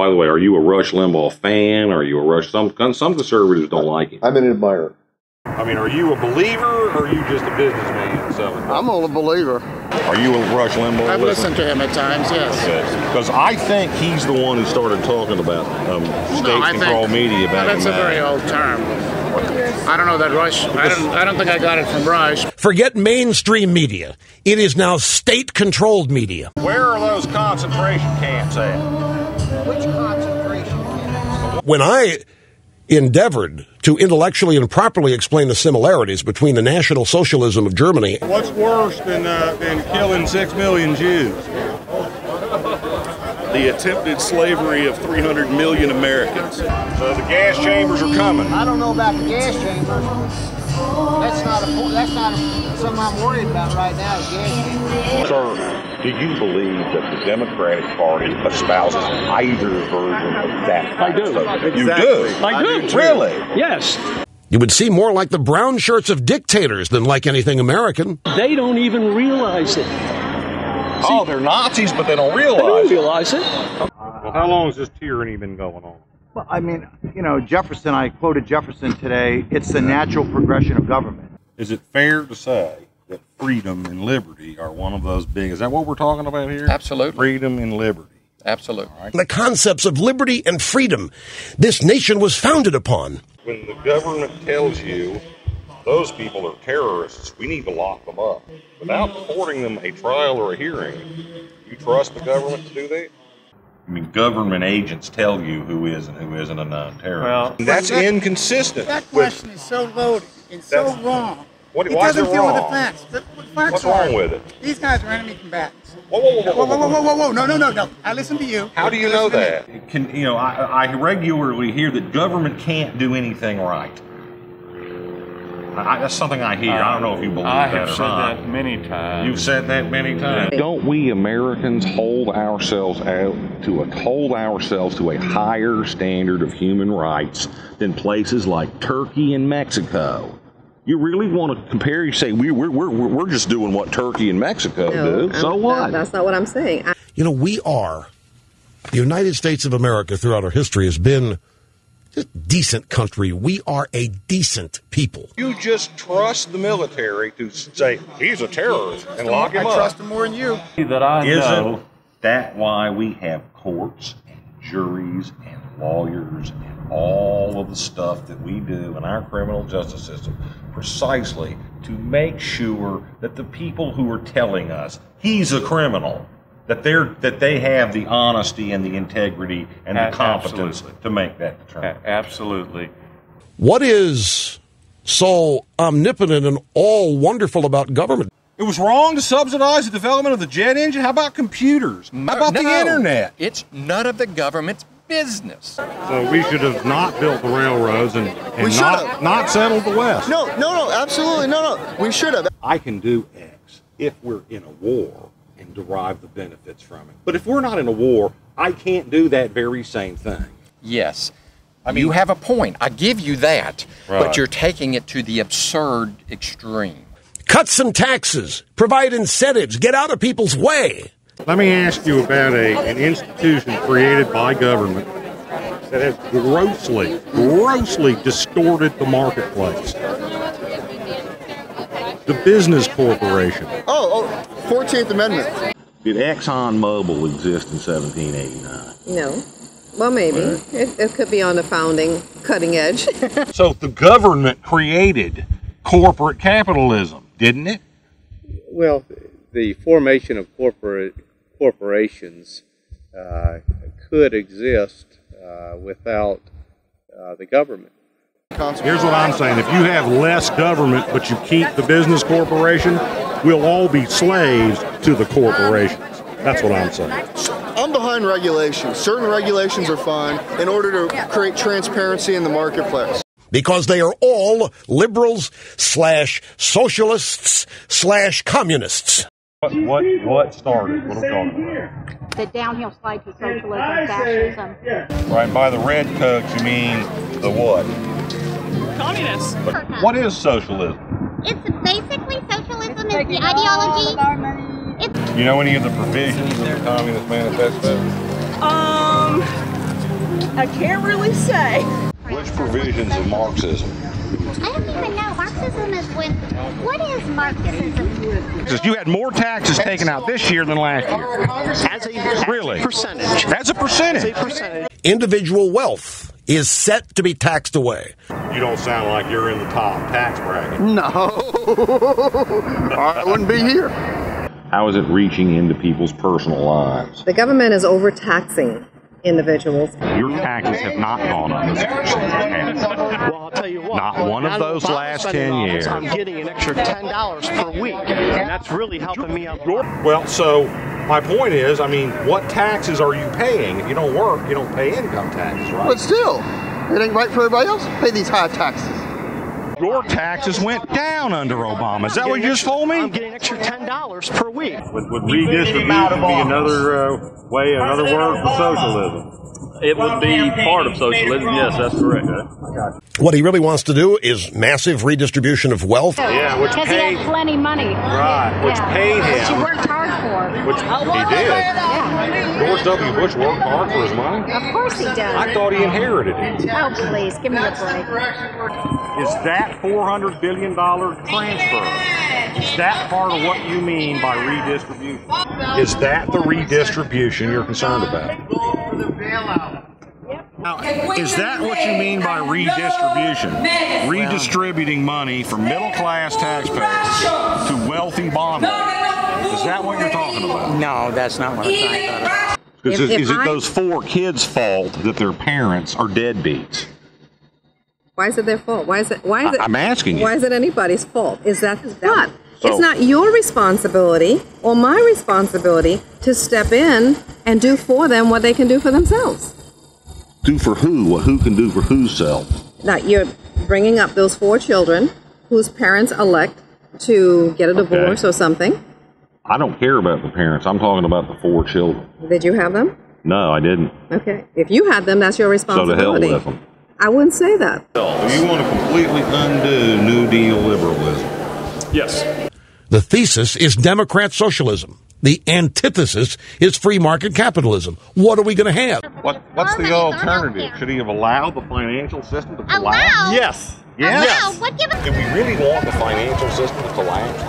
By the way, are you a Rush Limbaugh fan? Are you a Rush? Some conservatives don't like him. I'm an admirer. I mean, are you a believer or are you just a businessman? I'm a believer. Are you a Rush Limbaugh? I've listened to him at times, yes. Because I think he's the one who started talking about state-controlled media back that's a very old term. I don't know that Rush. I don't think I got it from Rush. Forget mainstream media. It is now state-controlled media. Where are those concentration camps at? Which concentration camps? When I endeavored to intellectually and properly explain the similarities between the National Socialism of Germany. What's worse than killing 6 million Jews? The attempted slavery of 300 million Americans. So the gas chambers are coming. I don't know about the gas chambers. That's not something I'm worried about right now, the gas chambers. Sir, do you believe that the Democratic Party espouses either version of that? I do. You do? I do. Really? Yes. You would seem more like the brown shirts of dictators than like anything American. They don't even realize it. Oh, they're Nazis, but they don't They don't realize it. realize it. Well, how long has this tyranny been going on? Well, I mean, Jefferson, I quoted Jefferson today, it's the natural progression of government. Is it fair to say that freedom and liberty are one of those big, is that what we're talking about here? Absolutely. Freedom and liberty. Absolutely. All right. The concepts of liberty and freedom this nation was founded upon. When the government tells you those people are terrorists, we need to lock them up, without affording them a trial or a hearing, you trust the government to do that? I mean, government agents tell you who is and who isn't a non-terrorist. Well, that's inconsistent. That question is so loaded and so wrong. Why It is it doesn't deal with the wrong? facts. The facts What's are, wrong with it? These guys are enemy combatants. Whoa. No. I listen to you. How do you know that? I regularly hear that government can't do anything right. That's something I hear. I don't know if you believe that or not. I have said that many times. You've said that many times. Don't we Americans hold ourselves to a higher standard of human rights than places like Turkey and Mexico? You really want to compare? You say we're just doing what Turkey and Mexico do. So what? That's not what I'm saying. We are, the United States of America throughout our history has been a decent country. We are a decent people. You just trust the military to say he's a terrorist and lock him up. I trust him more than you. That I know. Isn't that why we have courts and juries and lawyers and all of the stuff that we do in our criminal justice system, precisely to make sure that the people who are telling us he's a criminal, that they have the honesty and the integrity and the competence to make that determination. Absolutely. What is so omnipotent and all wonderful about government? It was wrong to subsidize the development of the jet engine? How about computers? How about the internet? It's none of the government's business. So we should have not built the railroads and not settled the West. No, absolutely, no. We should have. I can do X if we're in a war and derive the benefits from it. But if we're not in a war, I can't do that very same thing. Yes. I mean, you have a point. I give you that. Right. But you're taking it to the absurd extreme. Cut some taxes, provide incentives, get out of people's way. Let me ask you about an institution created by government that has grossly distorted the marketplace. The business corporation. 14th Amendment. Did ExxonMobil exist in 1789? No. Well, maybe. It could be on the founding cutting edge. So the government created corporate capitalism, didn't it? Well, the formation of corporations could exist without the government. Here's what I'm saying. If you have less government, but you keep the business corporation, we'll all be slaves to the corporations. That's what I'm saying. I'm behind regulations. Certain regulations are fine in order to create transparency in the marketplace. Because they are all liberals / socialists / communists. What started? What are we talking about? The downhill slide to socialism, fascism. Right, by the red coats you mean the what? Communists. What is socialism? It's basically socialism is the ideology. You know any of the provisions of the Communist Manifesto? I can't really say. Which provisions of Marxism? I don't even know. Marxism is when. What is Marxism? You had more taxes taken out this year than last year. As a Really? percentage. As a percentage. Individual wealth is set to be taxed away. You don't sound like you're in the top tax bracket. No. I wouldn't be here. How is it reaching into people's personal lives? The government is overtaxing individuals. Your taxes have not gone up. Well, I'll tell you what. Not one of those last 10 years. I'm getting an extra $10 per week, and that's really helping me out. Well, so my point is, I mean, what taxes are you paying? If you don't work, you don't pay income taxes, right? But still, it ain't right for everybody else to pay these high taxes. Your taxes went down under Obama. Is that what you just told me? I'm getting an extra $10 per week. Would redistribution be another way, another word for socialism? It would be part of socialism, yes, that's correct. What he really wants to do is massive redistribution of wealth. Yeah, which Because he paid, had plenty money. right, which paid Which he him, worked hard for. which he did. Yeah. George W. Bush worked hard for his money. Of course he does. I thought he inherited it. Oh, please, give me a break. Is that $400 billion transfer? Is that part of what you mean by redistribution? Is that the redistribution you're concerned about? Now, is that what you mean by redistribution? Redistributing money from middle-class taxpayers to wealthy bondholders? Is that what you're talking about? No, that's not what I'm talking about. Is it those 4 kids' fault that their parents are deadbeats? Why is it their fault? Why is it? I'm asking you. Why is it anybody's fault? Is that not? So- It's not your responsibility or my responsibility to step in and do for them what they can do for themselves. Do for who? What who can do for whose self? Now, you're bringing up those 4 children whose parents elect to get a divorce or something. I don't care about the parents. I'm talking about the 4 children. Did you have them? No, I didn't. Okay. If you had them, that's your So to hell responsibility. with them. I wouldn't say that. So you want to completely undo New Deal liberalism? Yes. The thesis is Democrat socialism. The antithesis is free market capitalism. What are we going to have? What's the alternative? Should he have allowed the financial system to collapse? Allow? Yes. Allow? What give Do we really want the financial system to collapse?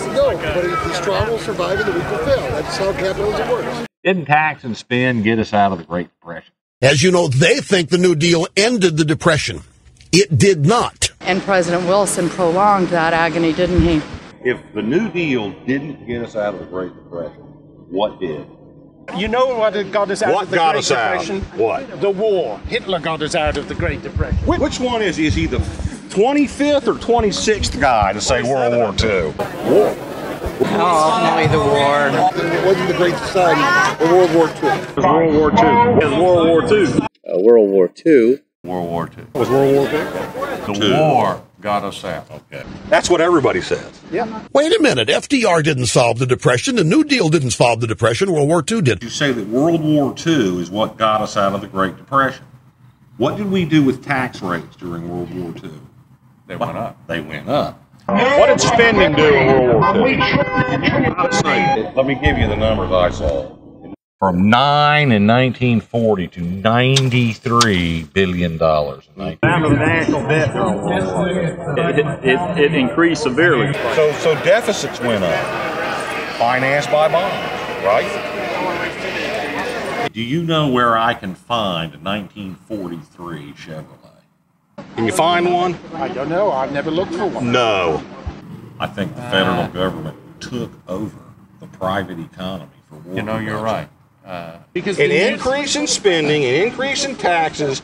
No, but the strong will survive and the weak will fail. That's how capitalism works. Didn't tax and spend get us out of the Great Depression? As you know, they think the New Deal ended the Depression. It did not. And President Wilson prolonged that agony, didn't he? If the New Deal didn't get us out of the Great Depression, what did? You know what got us out What of the got Great us out? Depression? What? The war. Hitler got us out of the Great Depression. Which one is he the 25th or 26th guy to say World War II? Oh, only the war. It wasn't the Great Society or World War II. It was World War II. It was World War II. World War II. World War II. It was World War II. The war got us out. Okay. That's what everybody says. Wait a minute. FDR didn't solve the Depression. The New Deal didn't solve the Depression. World War II did. You say that World War II is what got us out of the Great Depression. What did we do with tax rates during World War II? They went up. They went up. What did spending do in World War II? Let me give you the numbers I saw. From 9 in 1940 to $93 billion. Down to the national debt during World War II. It increased severely. So deficits went up, financed by bonds, right? Do you know where I can find a 1943 Chevrolet? Can you find one? I don't know. I've never looked for one. No. I think the federal government took over the private economy for war. You know, you're right. Because An increase in spending, an increase in taxes,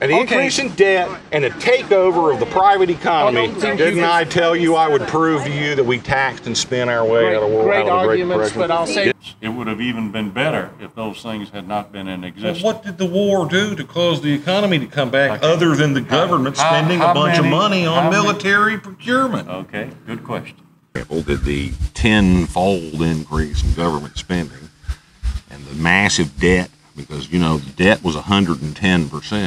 an increase in debt, and a takeover of the private economy. Didn't I tell you I would prove to you that we taxed and spent our way out of the Great Depression? but I'll say It would have even been better if those things had not been in Well, existence. what did the war do to cause the economy to come back other than the government spending a bunch of money on military procurement? Okay, good question. Did the tenfold increase in government spending and the massive debt, because, you know, the debt was 110%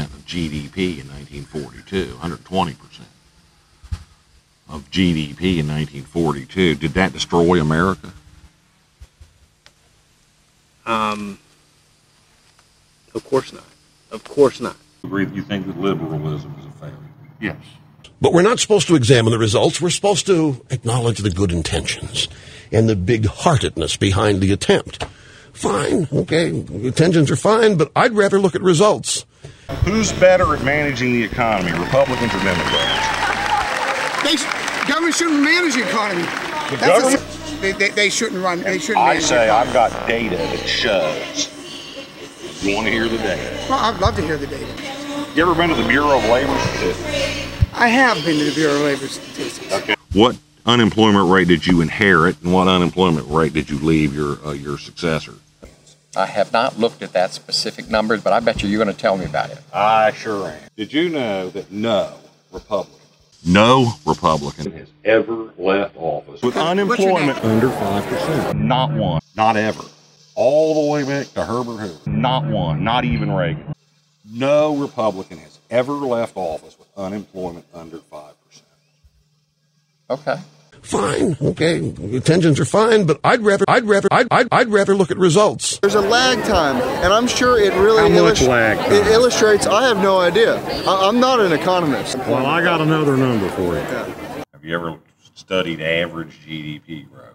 of GDP in 1942, 120% of GDP in 1942. Did that destroy America? Of course not. Of course not. You think that liberalism is a failure? Yes. But we're not supposed to examine the results. We're supposed to acknowledge the good intentions and the big-heartedness behind the attempt. Fine, okay, intentions are fine, but I'd rather look at results. Who's better at managing the economy, Republicans or Democrats? Government shouldn't manage the economy. The government? They shouldn't run. They shouldn't. I say I've got data that shows. You want to hear the data? Well, I'd love to hear the data. You ever been to the Bureau of Labor Statistics? I have been to the Bureau of Labor Statistics. Okay. What unemployment rate did you inherit, and what unemployment rate did you leave your successor? I have not looked at that specific numbers, but I bet you're going to tell me about it. I sure am. Did you know that no Republican has ever left office with unemployment under 5%? Not one. Not ever. All the way back to Herbert Hoover. Not one. Not even Reagan. No Republican has ever left office with unemployment under 5%. Okay. Fine, okay, intentions are fine, but I'd rather look at results. There's a lag time, and I'm sure it really illustrates. I have no idea. I'm not an economist. Well, I got another number for you. Yeah. Have you ever studied average GDP growth?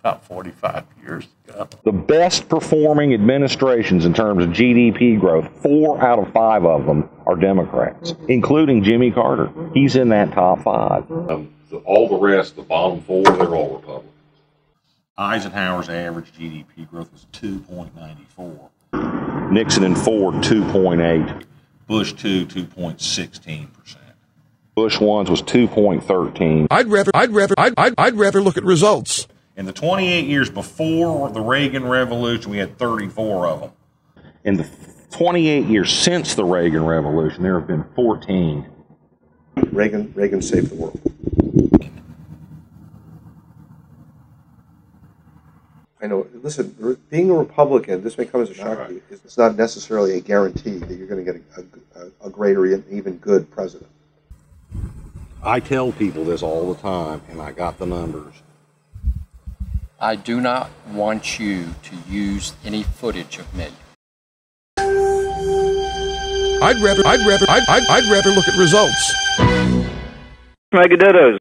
About 45 years ago. The best performing administrations in terms of GDP growth, 4 out of 5 of them are Democrats, including Jimmy Carter. He's in that top 5. All the rest, the bottom 4, they're all Republicans. Eisenhower's average GDP growth was 2.94. Nixon in 4, 2.8. Bush 2, 2.16%. Bush 1 was 2.13. I'd rather look at results. In the 28 years before the Reagan Revolution, we had 34 of them. In the 28 years since the Reagan Revolution, there have been 14. Reagan saved the world. I know. Listen, being a Republican, this may come as a shock to you. It's not necessarily a guarantee that you're going to get a great or even good president. I tell people this all the time, and I got the numbers. I do not want you to use any footage of me. I'd rather look at results. Megadettos.